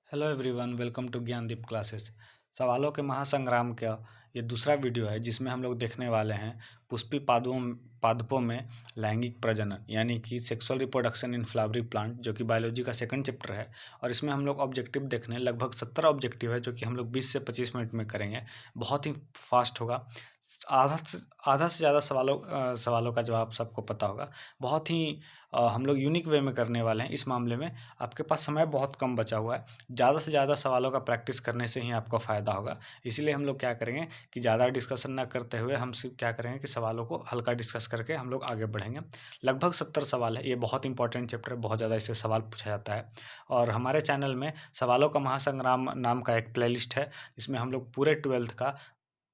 Hello everyone, welcome to Gyandeep classes. सवालों के महासंग्राम का ये दूसरा वीडियो है जिसमें हम लोग देखने वाले हैं पुष्पी पादपों में लैंगिक प्रजनन यानी कि sexual reproduction in flowery plant, जो कि बायोलॉजी का सेकंड चैप्टर है। और इसमें हम लोग ऑब्जेक्टिव देखने हैं, लगभग 70 ऑब्जेक्टिव है जो कि हम लोग 20 से 25 मिनट में करेंगे। बहुत ही फास्ट होगा। आधा से ज़्यादा सवालों का जवाब सबको पता होगा। बहुत ही हम लोग यूनिक वे में करने वाले हैं। इस मामले में आपके पास समय बहुत कम बचा हुआ है। ज़्यादा से ज़्यादा सवालों का प्रैक्टिस करने से ही आपको फ़ायदा होगा। इसीलिए हम लोग क्या करेंगे कि ज़्यादा डिस्कशन ना करते हुए हम सिर्फ क्या करेंगे कि सवालों को हल्का डिस्कस करके हम लोग आगे बढ़ेंगे। लगभग 70 सवाल है। ये बहुत इंपॉर्टेंट चैप्टर है, बहुत ज़्यादा इससे सवाल पूछा जाता है। और हमारे चैनल में सवालों का महासंग्राम नाम का एक प्लेलिस्ट है जिसमें हम लोग पूरे 12th का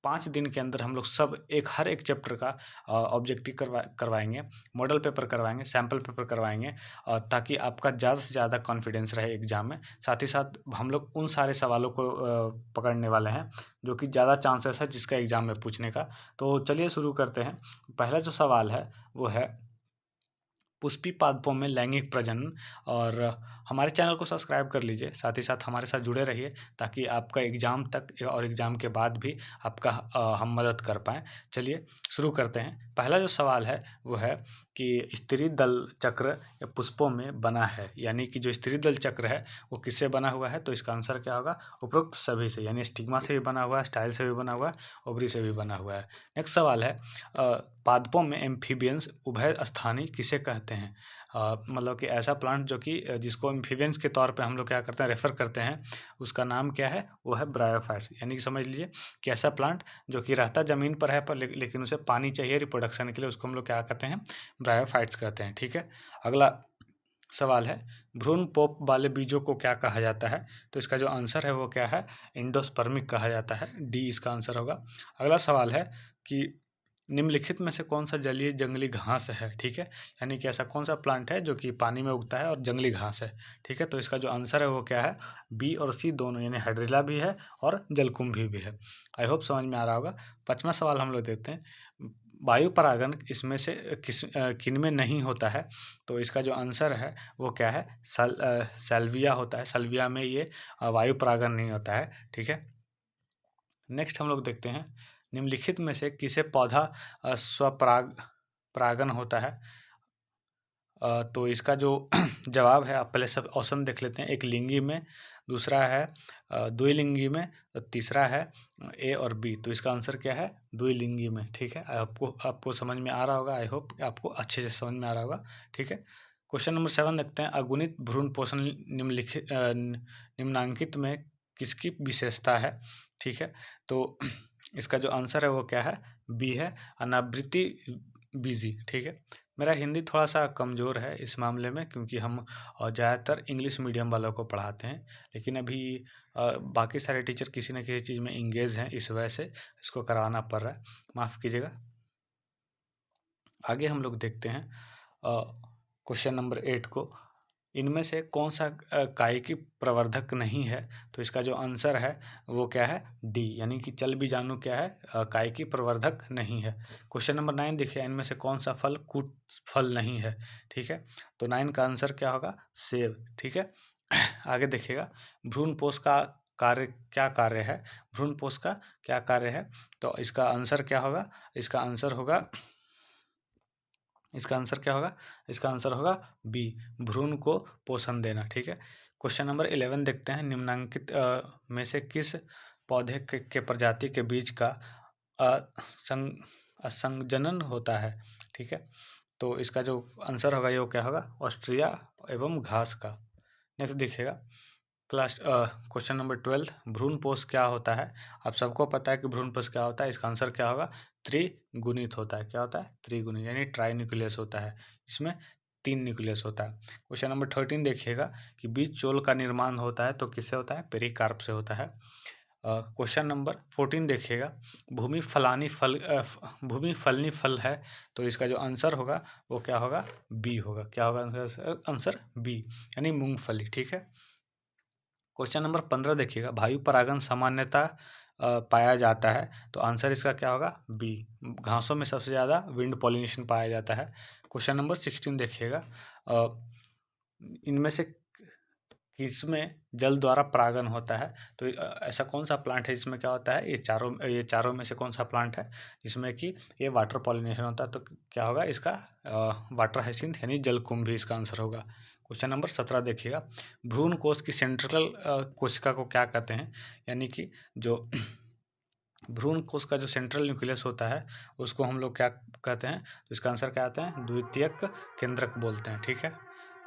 5 दिन के अंदर हम लोग सब हर एक चैप्टर का ऑब्जेक्टिव करवाएंगे, मॉडल पेपर करवाएंगे, सैम्पल पेपर करवाएंगे, ताकि आपका ज़्यादा से ज़्यादा कॉन्फिडेंस रहे एग्जाम में। साथ ही साथ हम लोग उन सारे सवालों को पकड़ने वाले हैं जो कि ज़्यादा चांसेस है जिसका एग्जाम में पूछने का। तो चलिए शुरू करते हैं। पहला जो सवाल है वो है पुष्पी पादपों में लैंगिक प्रजनन। और हमारे चैनल को सब्सक्राइब कर लीजिए, साथ ही साथ हमारे साथ जुड़े रहिए ताकि आपका एग्ज़ाम तक और एग्ज़ाम के बाद भी आपका हम मदद कर पाएँ। चलिए शुरू करते हैं। पहला जो सवाल है वो है कि स्त्री दल चक्र या पुष्पों में बना है, यानी कि जो स्त्री दल चक्र है वो किससे बना हुआ है। तो इसका आंसर क्या होगा? उपरोक्त सभी से, यानी स्टिग्मा से भी बना हुआ है, स्टाइल से भी बना हुआ है, ओवरी से भी बना हुआ है। नेक्स्ट सवाल है पादपों में एम्फीबियंस उभय स्थानी किसे कहते हैं। मतलब कि ऐसा प्लांट जो कि जिसको एम्फीबियंस के तौर पे हम लोग क्या करते हैं, रेफर करते हैं, उसका नाम क्या है? वो है ब्रायोफाइट्स। यानी कि समझ लीजिए कि ऐसा प्लांट जो कि रहता ज़मीन पर है पर लेकिन उसे पानी चाहिए रिप्रोडक्शन के लिए, उसको हम लोग क्या कहते हैं? ब्रायोफाइट्स कहते हैं। ठीक है। अगला सवाल है भ्रूण पोप वाले बीजों को क्या कहा जाता है। तो इसका जो आंसर है वो क्या है? एंडोस्पर्मिक कहा जाता है। डी इसका आंसर होगा। अगला सवाल है कि निम्नलिखित में से कौन सा जलीय जंगली घास है। ठीक है। यानी कि ऐसा कौन सा प्लांट है जो कि पानी में उगता है और जंगली घास है। ठीक है। तो इसका जो आंसर है वो क्या है? बी और सी दोनों, यानी हाइड्रिला भी है और जलकुंभी भी है। आई होप समझ में आ रहा होगा। 5वां सवाल हम लोग देखते हैं। वायु परागन इसमें से किन में नहीं होता है। तो इसका जो आंसर है वो क्या है? सल्विया होता है। सल्विया में ये वायु परागन नहीं होता है। ठीक है। नेक्स्ट हम लोग देखते हैं निम्नलिखित में से किसे पौधा परागन होता है। तो इसका जो जवाब है, आप पहले सब ऑप्शन देख लेते हैं। एक लिंगी में, दूसरा है द्विलिंगी में, तीसरा है ए और बी। तो इसका आंसर क्या है? द्विलिंगी में। ठीक है। आपको समझ में आ रहा होगा। आई होप आपको अच्छे से समझ में आ रहा होगा। ठीक है। क्वेश्चन नंबर 7 देखते हैं। अगुणित भ्रूण पोषण निम्नांकित में किसकी विशेषता है। ठीक है। तो इसका जो आंसर है वो क्या है? बी है, अनावृति बीजी। ठीक है। मेरा हिंदी थोड़ा सा कमज़ोर है इस मामले में, क्योंकि हम ज़्यादातर इंग्लिश मीडियम वालों को पढ़ाते हैं, लेकिन अभी बाकी सारे टीचर किसी न किसी चीज़ में इंगेज हैं, इस वजह से इसको करवाना पड़ रहा है, माफ़ कीजिएगा। आगे हम लोग देखते हैं क्वेश्चन नंबर 8 को। इनमें से कौन सा कायिकी प्रवर्धक नहीं है। तो इसका जो आंसर है वो क्या है? डी, यानी कि चल बीजाणु क्या है? कायिकी प्रवर्धक नहीं है। क्वेश्चन नंबर 9 देखिए, इनमें से कौन सा फल कूट फल नहीं है। ठीक है। तो 9 का आंसर क्या होगा? सेब। ठीक है। आगे देखिएगा, भ्रूणपोष का कार्य है। भ्रूणपोष का क्या कार्य है? तो इसका आंसर क्या होगा? इसका आंसर होगा इसका आंसर क्या होगा? इसका आंसर होगा बी, भ्रूण को पोषण देना। ठीक है। क्वेश्चन नंबर 11 देखते हैं। निम्नांकित में से किस पौधे के प्रजाति के बीज का असंजनन होता है। ठीक है। तो इसका जो आंसर होगा ये क्या होगा? ऑस्ट्रिया एवं घास का। नेक्स्ट देखिएगा, क्लास क्वेश्चन नंबर 12, भ्रूणपोष क्या होता है। आप सबको पता है कि भ्रूणपोष क्या होता है। इसका आंसर क्या होगा? त्रिगुणित होता है। क्या होता है? त्रिगुणित, यानी ट्राइन्यूक्लियस होता है। इसमें 3 न्यूक्लियस होता है। क्वेश्चन नंबर 13 देखिएगा कि बीज चोल का निर्माण होता है तो किससे होता है? पेरिकार्प से होता है। क्वेश्चन नंबर 14 देखिएगा, भूमि फलनी फल है। तो इसका जो आंसर होगा वो क्या होगा? बी होगा। क्या होगा आंसर? बी, यानी मूंगफली। ठीक है। क्वेश्चन नंबर 15 देखिएगा, वायु परागन सामान्यतः पाया जाता है। तो आंसर इसका क्या होगा? बी, घासों में सबसे ज़्यादा विंड पॉलिनेशन पाया जाता है। क्वेश्चन नंबर 16 देखिएगा, इनमें से किसमें जल द्वारा परागन होता है? तो ऐसा कौन सा प्लांट है जिसमें क्या होता है, ये चारों में से कौन सा प्लांट है जिसमें कि ये वाटर पॉलिनेशन होता है? तो क्या होगा इसका, वाटर हाइसिंथ यानी जलकुंभी भी इसका आंसर होगा। क्वेश्चन नंबर 17 देखिएगा, भ्रूण कोश की सेंट्रल कोशिका को क्या कहते हैं? यानी कि जो भ्रूण कोश का जो सेंट्रल न्यूक्लियस होता है उसको हम लोग क्या कहते हैं? तो इसका आंसर क्या आता है? द्वितीयक केंद्रक बोलते हैं। ठीक है।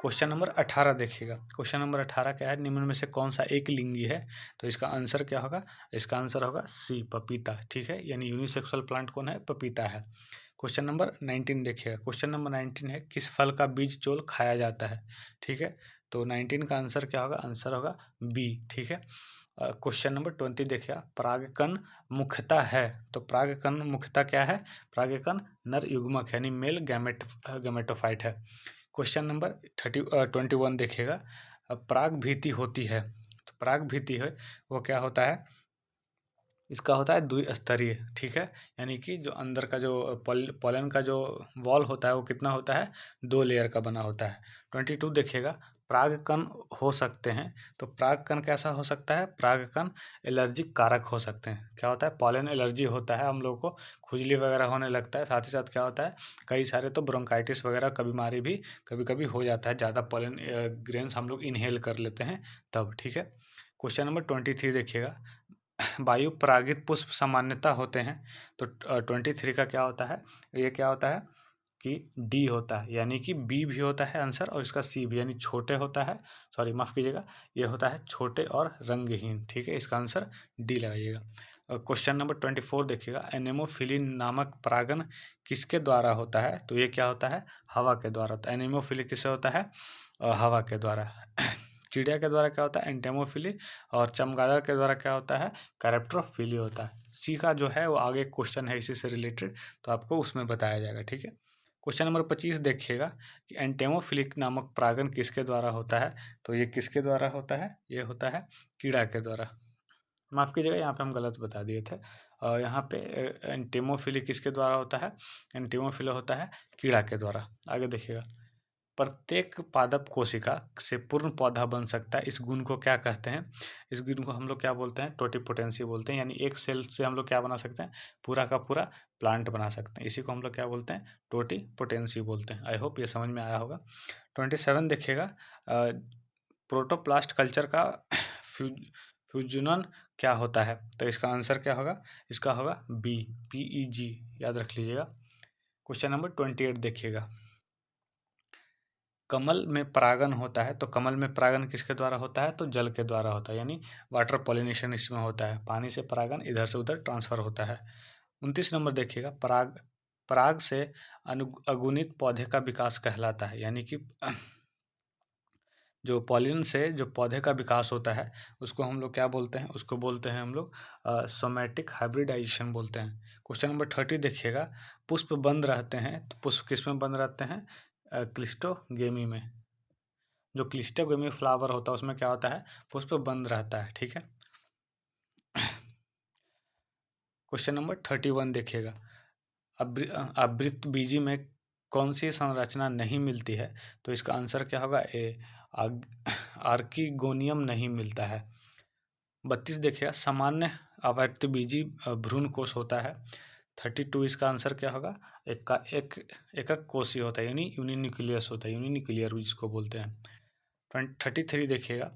क्वेश्चन नंबर 18 देखिएगा, क्वेश्चन नंबर 18 क्या है, निम्न में से कौन सा एक लिंगी है? तो इसका आंसर क्या होगा? इसका आंसर होगा सी, पपीता। ठीक है, यानी यूनिसेक्सुअल प्लांट कौन है? पपीता है। क्वेश्चन नंबर 19 देखिएगा, क्वेश्चन नंबर 19 है, किस फल का बीज चोल खाया जाता है? ठीक है, तो 19 का आंसर क्या होगा? आंसर होगा बी। ठीक है। क्वेश्चन नंबर 20 देखिए, परागकण मुख्यतः है, तो परागकण मुख्यतः क्या है? परागकण नर युग्मक यानी मेल गैमेटोफाइट है। क्वेश्चन नंबर 21 देखिएगा, पराग भीति होती है, तो पराग भीति है वो क्या होता है? इसका होता है द्विस्तरीय। ठीक है, यानी कि जो अंदर का जो पॉलन का जो वॉल होता है वो कितना होता है? 2 लेयर का बना होता है। 22 देखिएगा, परागकण हो सकते हैं, तो परागकण कैसा हो सकता है? परागकण एलर्जिक कारक हो सकते हैं। क्या होता है? पॉलन एलर्जी होता है, हम लोग को खुजली वगैरह होने लगता है, साथ ही साथ क्या होता है, कई सारे तो ब्रोंकाइटिस वगैरह का बीमारी भी कभी कभी हो जाता है, ज़्यादा पॉलन ग्रेन्स हम लोग इनहेल कर लेते हैं तब। ठीक है। क्वेश्चन नंबर 23 देखिएगा, वायु परागित पुष्प सामान्यता होते हैं, तो 23 का क्या होता है? ये क्या होता है कि डी होता है, यानी कि बी भी होता है आंसर, और इसका सी भी, यानी छोटे होता है, सॉरी माफ़ कीजिएगा, ये होता है छोटे और रंगहीन। ठीक है, इसका आंसर डी लगाइएगा। क्वेश्चन नंबर 24 देखिएगा, एनेमोफिलिन नामक परागन किसके द्वारा होता है? तो ये क्या होता है? हवा के द्वारा। तो एनेमोफिलिन किससे होता है? हवा के द्वारा। चिड़िया के द्वारा क्या होता है? एंटेमोफिली, और चमगादड़ के द्वारा क्या होता है? कैरेप्टोफिली होता है। सी का जो है वो आगे क्वेश्चन है इसी से रिलेटेड, तो आपको उसमें बताया जाएगा। ठीक है। क्वेश्चन नंबर 25 देखिएगा कि एंटेमोफिलिक नामक परागन किसके द्वारा होता है? तो ये किसके द्वारा होता है? ये होता है कीड़ा के द्वारा। माफ़ कीजिएगा, यहाँ पे हम गलत बता दिए थे। यहाँ पे एंटेमोफिली किसके द्वारा होता है? एंटेमोफिली होता है कीड़ा के द्वारा। आगे देखिएगा, प्रत्येक पादप कोशिका से पूर्ण पौधा बन सकता है, इस गुण को क्या कहते हैं? इस गुण को हम लोग क्या बोलते हैं? टोटिपोटेंसी बोलते हैं, यानी एक सेल से हम लोग क्या बना सकते हैं? पूरा का पूरा प्लांट बना सकते हैं, इसी को हम लोग क्या बोलते हैं? टोटिपोटेंसी बोलते हैं। आई होप ये समझ में आया होगा। 27 देखिएगा, प्रोटोप्लास्ट कल्चर का फ्यूजनन क्या होता है? तो इसका आंसर क्या होगा? इसका होगा बी, PEG, याद रख लीजिएगा। क्वेश्चन नंबर 28 देखिएगा, कमल में परागन होता है, तो कमल में परागन किसके द्वारा होता है? तो जल के द्वारा होता है, यानी वाटर पॉलिनेशन इसमें होता है, पानी से परागन इधर से उधर ट्रांसफर होता है। 29 नंबर देखिएगा, पराग पराग से अगुणित पौधे का विकास कहलाता है, यानी कि जो पॉलिन से जो पौधे का विकास होता है उसको हम लोग क्या बोलते हैं? उसको बोलते हैं हम लोग सोमैटिक हाइब्रिडाइजेशन बोलते हैं। क्वेश्चन नंबर 30 देखिएगा, पुष्प बंद रहते हैं, तो पुष्प किस में बंद रहते हैं? क्लिस्टोगेमी में। जो क्लिस्टोगेमी फ्लावर होता है उसमें क्या होता है? पुष्प बंद रहता है। ठीक है। क्वेश्चन नंबर 31 देखिएगा, आवृतबीजी में कौन सी संरचना नहीं मिलती है? तो इसका आंसर क्या होगा? ए, आर्किगोनियम नहीं मिलता है। 32 देखिएगा, सामान्य आवृतबीजी भ्रूण कोश होता है। 32 इसका आंसर क्या होगा? एकक कोषी होता है, यानी यूनिन्यूक्लियस होता है, यूनिन्यूक्लियर जिसको बोलते हैं। 33 देखिएगा,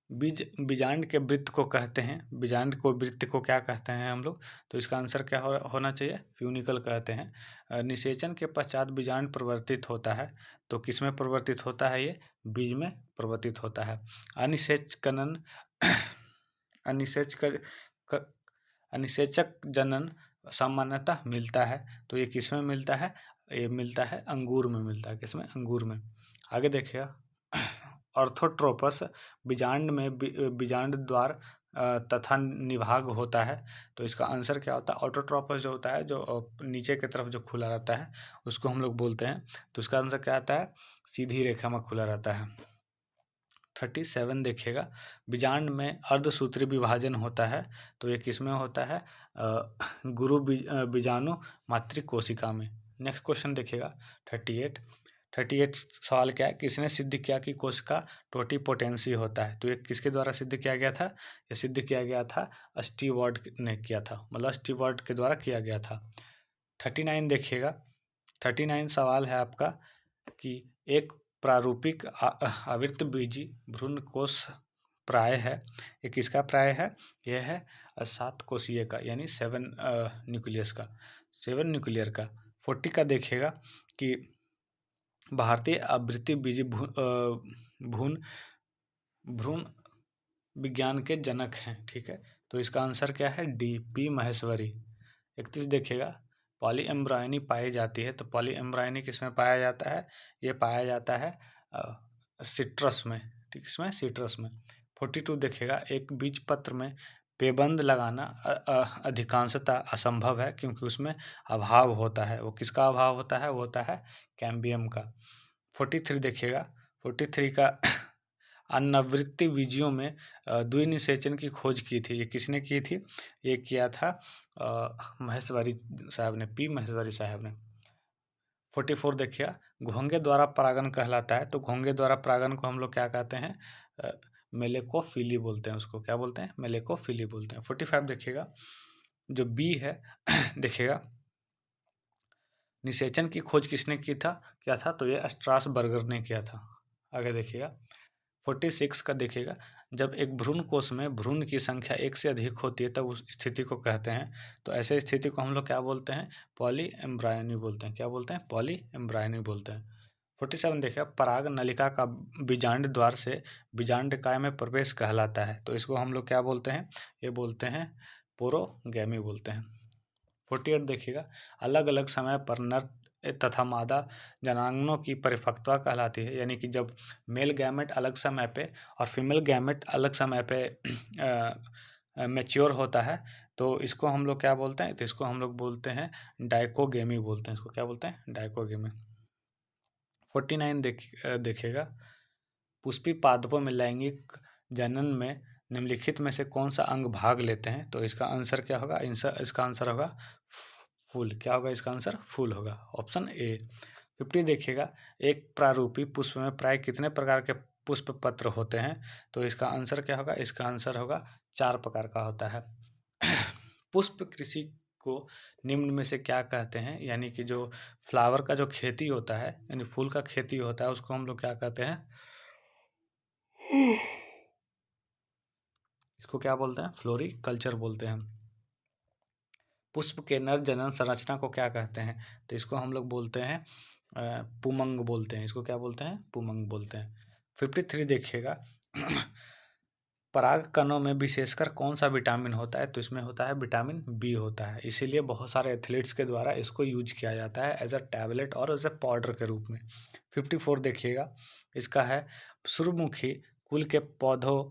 बीजांड के वृत्त को कहते हैं, बीजांड को वृत्त को क्या कहते हैं हम लोग? तो इसका आंसर क्या होना चाहिए? फ्यूनिकल कहते हैं। निषेचन के पश्चात बीजांड परिवर्तित होता है, तो किस में परिवर्तित होता है? ये बीज में परिवर्तित होता है। अनिषेचकनन अनिषेचक अनिषेचक जनन सामान्यतः मिलता है, तो ये किस में मिलता है? ये मिलता है अंगूर में मिलता है। किसमें? अंगूर में। आगे देखिएगा, ऑर्थोट्रोपस बीजांड में बीजांड द्वार तथा निभाग होता है, तो इसका आंसर क्या होता है? ऑटोट्रोपस जो होता है, जो नीचे की तरफ जो खुला रहता है उसको हम लोग बोलते हैं, तो इसका आंसर क्या आता है? सीधी रेखा में खुला रहता है। 37 देखिएगा, बीजांड में अर्धसूत्री विभाजन होता है, तो ये किस में होता है? गुरु बीजाणु मातृ कोशिका में। नेक्स्ट क्वेश्चन देखिएगा 38, 38 सवाल क्या है, किसने सिद्ध किया कि कोशिका टोटिपोटेंसी होता है? तो ये किसके द्वारा सिद्ध किया गया था? ये सिद्ध किया गया था स्टीवर्ट ने किया था, मतलब स्टीवर्ट के द्वारा किया गया था। 39 देखिएगा। 39 सवाल है आपका कि एक प्रारूपिक आवृतबीजी भ्रूण कोश प्राय है, ये किसका प्राय है? यह है 7 कोशीय का, यानी 7 न्यूक्लियस का, 7 न्यूक्लियर का। 40 का देखिएगा कि भारतीय आवृतबीजी भ्रूण भ्रूण विज्ञान के जनक हैं, ठीक है। तो इसका आंसर क्या है? D, P Maheshwari. 31 देखिएगा, पॉली एम्ब्रॉयनी पाई जाती है, तो पॉली एम्ब्रॉयनी किसमें पाया जाता है? ये पाया जाता है सिट्रस में, ठीक, इसमें सिट्रस में। 42 देखिएगा, एक बीज पत्र में पेबंद लगाना अधिकांशतः असंभव है क्योंकि उसमें अभाव होता है। वो किसका अभाव होता है? वो होता है कैम्बियम का। 43 देखिएगा, 43 का अन्नवृत्ति बीजियों में द्विनिषेचन की खोज की थी, ये किसने की थी? ये किया था महेश्वरी साहब ने, पी महेश्वरी साहब ने। 44 देखिए, घोंगे द्वारा परागन कहलाता है, तो घोंगे द्वारा परागन को हम लोग क्या कहते हैं? मेलेकोफिली बोलते हैं, उसको क्या बोलते हैं? मेलेकोफिली बोलते हैं। 45 देखिएगा, जो बी है देखिएगा, निषेचन की खोज किसने की था, क्या था? तो ये स्ट्रासबर्गर ने किया था। आगे देखिएगा, 46 का देखिएगा, जब एक भ्रूण कोश में भ्रूण की संख्या एक से अधिक होती है तब उस स्थिति को कहते हैं, तो ऐसे स्थिति को हम लोग क्या बोलते हैं? पॉली एम्ब्रायनी बोलते हैं। क्या बोलते हैं? पॉली एम्ब्रायनी बोलते हैं। 47 देखिए, पराग नलिका का बीजांड द्वार से बीजांडकाय में प्रवेश कहलाता है, तो इसको हम लोग क्या बोलते हैं? ये बोलते हैं पोरोगैमी बोलते हैं। 48 देखिएगा, अलग अलग समय पर नर तथा मादा जनांगों की परिपक्वता कहलाती है, यानी कि जब मेल गैमेट अलग समय पे और फीमेल गैमेट अलग समय पे मैच्योर होता है, तो इसको हम लोग क्या बोलते हैं? तो इसको हम लोग बोलते हैं डाइकोगेमी बोलते हैं। इसको क्या बोलते हैं? डाइकोगेमी। 49 देखिएगा, पुष्पी पादपों में लैंगिक जनन में निम्नलिखित में से कौन सा अंग भाग लेते हैं? तो इसका आंसर क्या होगा? इसका आंसर होगा फूल। क्या होगा इसका आंसर? फूल होगा, ऑप्शन ए। 50 देखिएगा, एक प्रारूपी पुष्प में प्राय कितने प्रकार के पुष्प पत्र होते हैं? तो इसका आंसर क्या होगा? इसका आंसर होगा 4 प्रकार का होता है। पुष्प कृषि को निम्न में से क्या कहते हैं? यानी कि जो फ्लावर का जो खेती होता है, यानी फूल का खेती होता है, उसको हम लोग क्या कहते हैं? इसको क्या बोलते हैं? फ्लोरिकल्चर बोलते हैं। पुष्प के नर जनन संरचना को क्या कहते हैं? तो इसको हम लोग बोलते हैं पुमंग बोलते हैं। इसको क्या बोलते हैं? पुमंग बोलते हैं। 53 देखिएगा, पराग कणों में विशेषकर कौन सा विटामिन होता है? तो इसमें होता है विटामिन बी होता है, इसीलिए बहुत सारे एथलीट्स के द्वारा इसको यूज किया जाता है एज अ टैबलेट और एज अ पाउडर के रूप में। 54 देखिएगा, इसका है सूर्यमुखी कुल के पौधों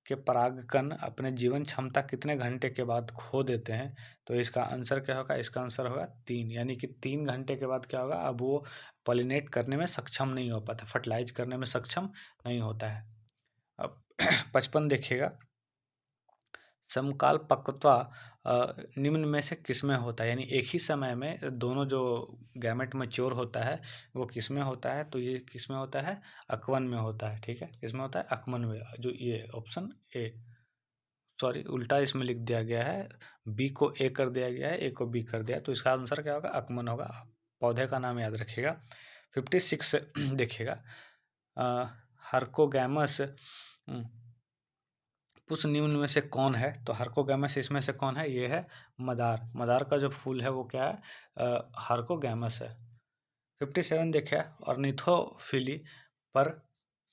के परागकण अपने जीवन क्षमता कितने घंटे के बाद खो देते हैं? तो इसका आंसर क्या होगा? इसका आंसर होगा 3, यानी कि 3 घंटे के बाद क्या होगा? अब वो पॉलिनेट करने में सक्षम नहीं हो पाता, फर्टिलाइज करने में सक्षम नहीं होता है। अब 55 देखिएगा, समकाल पक्वता निम्न में से किसमें होता है? यानी एक ही समय में दोनों जो गैमेट मैच्योर होता है वो किसमें होता है? तो ये किसमें होता है? अकवन में होता है, ठीक है। किसमें होता है? अकवन में। जो ये ऑप्शन ए, सॉरी उल्टा इसमें लिख दिया गया है, बी को ए कर दिया गया है, ए को बी कर दिया, तो इसका आंसर क्या होगा? अकमन होगा। पौधे का नाम याद रखिएगा। 56 देखिएगा, हर्कोगैमस पुष्प निम्न में से कौन है? तो हर्कोगैमस इसमें से कौन है? ये है मदार। मदार का जो फूल है वो क्या है? हर्कोगैमस है। 57 देखिए, ऑर्निथोफिली पर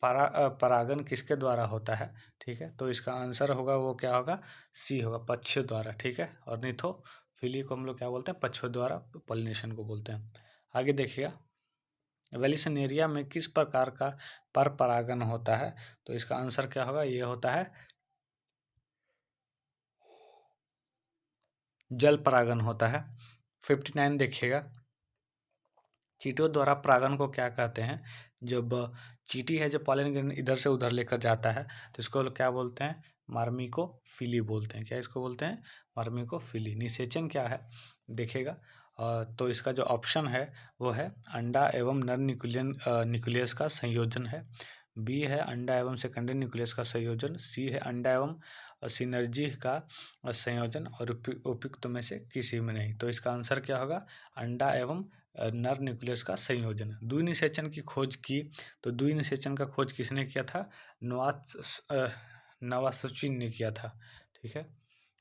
परागन किसके द्वारा होता है? ठीक है, तो इसका आंसर होगा वो क्या होगा? सी होगा, पक्षियों द्वारा, ठीक है। ऑर्निथोफिली को हम लोग क्या बोलते हैं? पक्षियों द्वारा पॉलिनेशन को बोलते हैं। आगे देखिएगा, वेलिसनेरिया में किस प्रकार का पर परागन होता है? तो इसका आंसर क्या होगा? ये होता है जल परागन होता है। 59 देखिएगा, चींटियों द्वारा परागन को क्या कहते हैं? जब चींटी है जो पॉलन ग्रेन इधर से उधर लेकर जाता है, तो इसको लोग क्या बोलते हैं? मार्मिकोफिली बोलते हैं। क्या इसको बोलते हैं? मार्मिकोफिली। निषेचन क्या है? देखिएगा, तो इसका जो ऑप्शन है वो है अंडा एवं नर न्यूक्लियस का संयोजन है। बी है अंडा एवं सेकेंडरी न्यूक्लियस का संयोजन। सी है अंडा एवं सिनर्जी का संयोजन। और उपयुक्त में से किसी में नहीं। तो इसका आंसर क्या होगा? अंडा एवं नर न्यूक्लियस का संयोजन। द्विनिषेचन की खोज की, तो द्विनिषेचन का खोज किसने किया था? नवासुचिन ने किया था। ठीक है।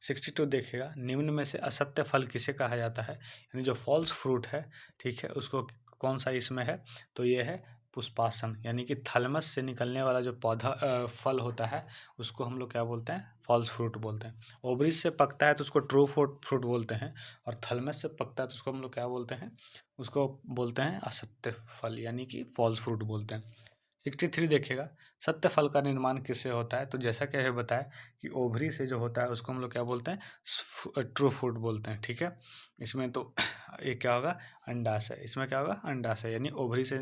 62 देखिएगा, निम्न में से असत्य फल किसे कहा जाता है? यानी जो फॉल्स फ्रूट है, ठीक है, उसको कौन सा इसमें है? तो ये है पुष्पासन, यानी कि थैलमस से निकलने वाला जो पौधा फल होता है उसको हम लोग क्या बोलते हैं? फॉल्स फ्रूट बोलते हैं। ओवरिज से पकता है तो उसको ट्रू फ्रूट बोलते हैं, और थैलमस से पकता है तो उसको हम लोग क्या बोलते हैं? उसको बोलते हैं असत्य फल, यानी कि फॉल्स फ्रूट बोलते हैं। 63 देखिएगा, सत्य फल का निर्माण किससे होता है? तो जैसा कि बताया कि ओवरी से जो होता है उसको हम लोग क्या बोलते हैं? ट्रू फ्रूट बोलते हैं। ठीक है। इसमें तो ये क्या होगा? अंडाशय। इसमें क्या होगा? अंडाशय, यानी ओवरी से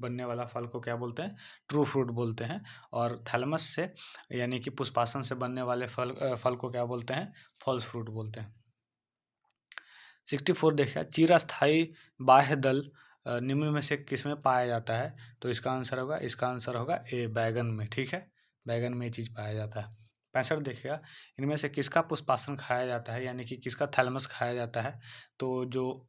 बनने वाला फल को क्या बोलते हैं? ट्रू फ्रूट बोलते हैं। और थैलमस से यानी कि पुष्पासन से बनने वाले फल को क्या बोलते हैं? फॉल्स फ्रूट बोलते हैं। 64 देखिए, चिरस्थायी बाह्य दल निम्न में से किसमें पाया जाता है? तो इसका आंसर होगा ए, बैगन में। ठीक है, बैगन में ये चीज़ पाया जाता है। 65 देखिएगा, इनमें से किसका पुष्पासन खाया जाता है, यानी कि किसका थैलमस खाया जाता है? तो जो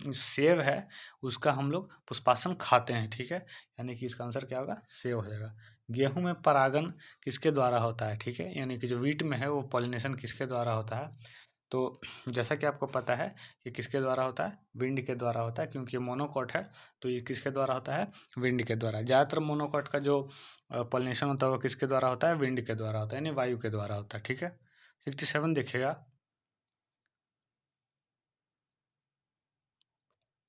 सेब है उसका हम लोग पुष्पासन खाते हैं। ठीक है, यानी कि इसका आंसर क्या होगा? सेब हो जाएगा। गेहूं में परागन किसके द्वारा होता है? ठीक है, यानी कि जो वीट में है वो पॉलिनेशन किसके द्वारा होता है? तो जैसा कि आपको पता है कि किसके द्वारा होता है? विंड के द्वारा होता है, क्योंकि ये मोनोकॉट है। तो ये किसके द्वारा होता है? विंड के द्वारा। ज़्यादातर मोनोकॉट का जो पॉलिनेशन होता है वो किसके द्वारा होता है? विंड के द्वारा होता है, यानी वायु के द्वारा होता है। ठीक है। 67 देखिएगा,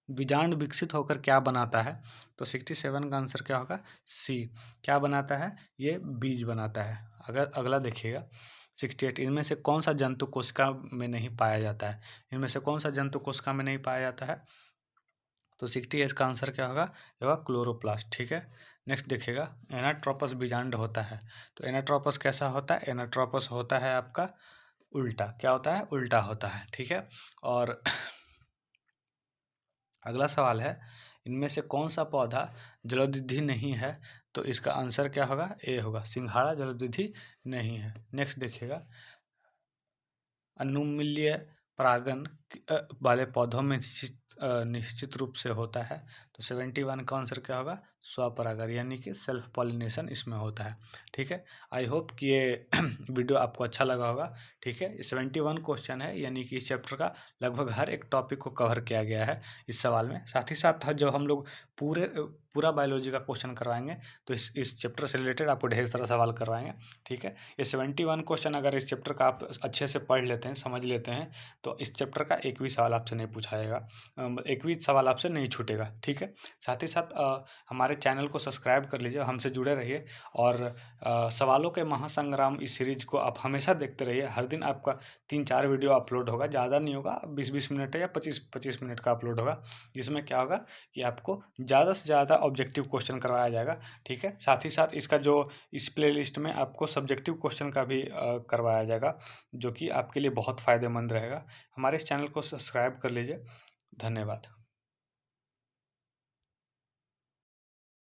बीजांड विकसित होकर क्या बनाता है? तो 67 का आंसर क्या होगा? सी, क्या बनाता है? ये बीज बनाता है। अगर अगला देखिएगा, 68, इनमें से कौन सा जंतु कोशिका में नहीं पाया जाता है? इनमें से कौन सा जंतु कोशिका में नहीं पाया जाता है? तो 68 का आंसर क्या होगा? ये होगा क्लोरोप्लास्ट। ठीक है। नेक्स्ट देखिएगा, एनाट्रोपस बीजांड होता है। तो एनाट्रोपस कैसा होता है? एनाट्रोपस होता है आपका उल्टा। क्या होता है? उल्टा होता है। ठीक है। और अगला सवाल है, इनमें से कौन सा पौधा जलोद्भिद नहीं है? तो इसका आंसर क्या होगा? ए होगा, सिंघाड़ा जलोद्भिद नहीं है। नेक्स्ट देखिएगा, अनुमील्य परागन वाले पौधों में निश्चित रूप से होता है। तो 71 का आंसर क्या होगा? स्वपरागण, यानी कि सेल्फ पॉलिनेशन इसमें होता है। ठीक है। आई होप कि ये वीडियो आपको अच्छा लगा होगा। ठीक है। 71 क्वेश्चन है, यानी कि इस चैप्टर का लगभग हर एक टॉपिक को कवर किया गया है इस सवाल में। साथ ही साथ जो हम लोग पूरा बायोलॉजी का क्वेश्चन करवाएंगे, तो इस चैप्टर से रिलेटेड आपको ढेर सारा सवाल करवाएंगे। ठीक है। ये 71 क्वेश्चन अगर इस चैप्टर का आप अच्छे से पढ़ लेते हैं, समझ लेते हैं, तो इस चैप्टर का एक भी सवाल आपसे नहीं पूछा जाएगा, एक भी सवाल आपसे नहीं छूटेगा। ठीक है। साथ ही साथ हमारे चैनल को सब्सक्राइब कर लीजिए, हमसे जुड़े रहिए। और सवालों के महासंग्राम इस सीरीज को आप हमेशा देखते रहिए। हर दिन आपका 3-4 वीडियो अपलोड होगा, ज़्यादा नहीं होगा, 20-20 मिनट या 25-25 मिनट का अपलोड होगा, जिसमें क्या होगा कि आपको ज़्यादा से ज़्यादा ऑब्जेक्टिव क्वेश्चन करवाया जाएगा। ठीक है। साथ ही साथ इसका जो इस प्ले लिस्ट में आपको सब्जेक्टिव क्वेश्चन का भी करवाया जाएगा, जो कि आपके लिए बहुत फ़ायदेमंद रहेगा। हमारे इस चैनल को सब्सक्राइब कर लीजिए। धन्यवाद।